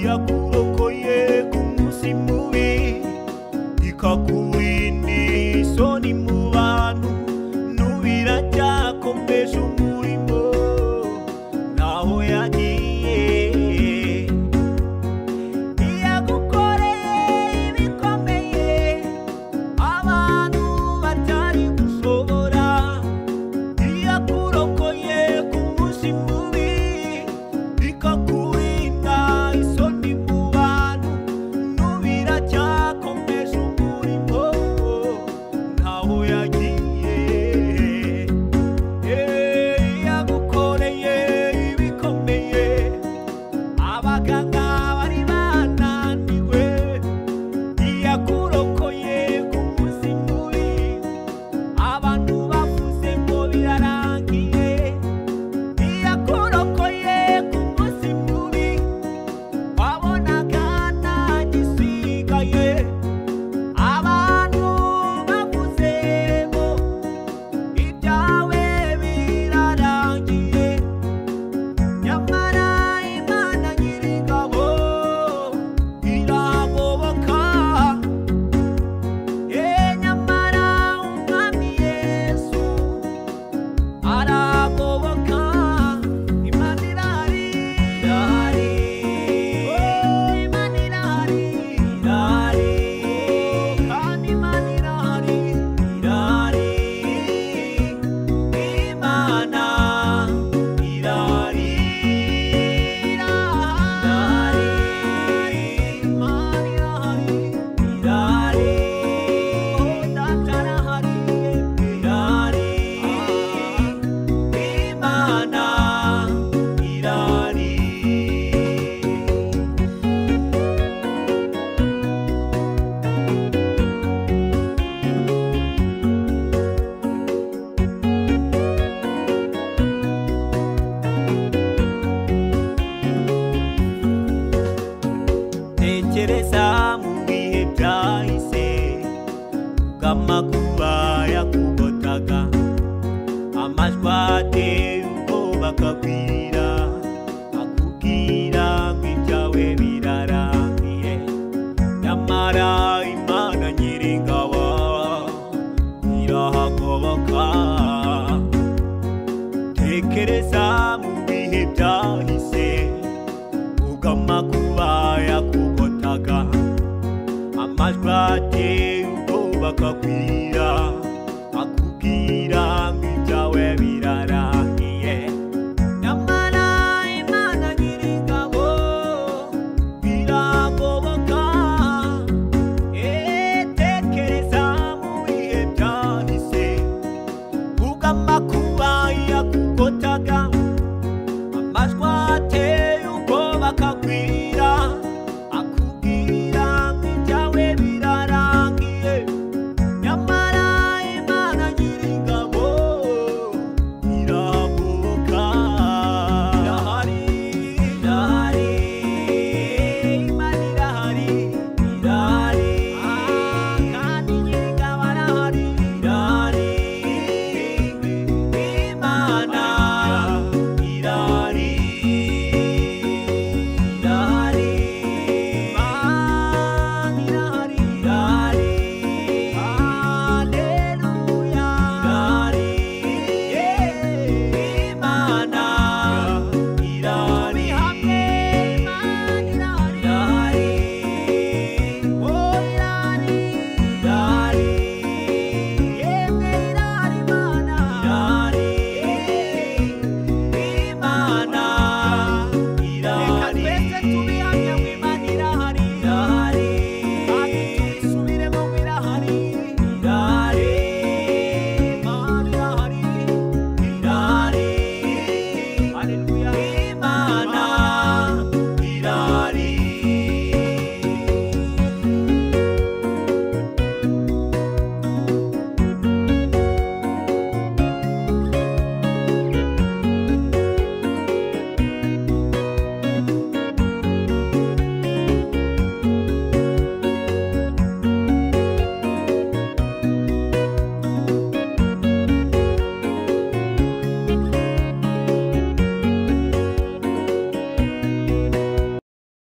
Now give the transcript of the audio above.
yakurokoye ku munsi mubi ikakurinda isoni mu bantu nubira cyakomeje umurimo naho yagiye yagukoreye ibikomeye abantu batari gushobora yakurokoye ku munsi mubi ikakurinda isoni mu bantu nubira cyakomeje umurimo naho yagiye yagukoreye ibikomeye abaganga bari bananiwe yakurokoye ku munsi mubi abantu bavuze ngo birarangiye yakurokoye ku munsi mubi wabonaga nta gisigaye abantu bavuze ngo ibyawe birarangiye nyamara Imana Nyiringabo iragoboka nyamara Umwami Yesu aragoboka Imana irahari irahari Imana irahari irahari kandi Imana irahari irahari Imana irahari irahari Imana irahari irahari Data arahari irahari Imana irahari tekereza mu bihe byahise bw'amakuba yakugotaga amajwi ateye ubwoba akagwira akubwira ngo ibyawe birarangiye nyamara Imana Nyiringabo irahagoboka tekereza mu bihe byahise ubw'amakuba yakugotaga amajwi ateye ubwoba akagwira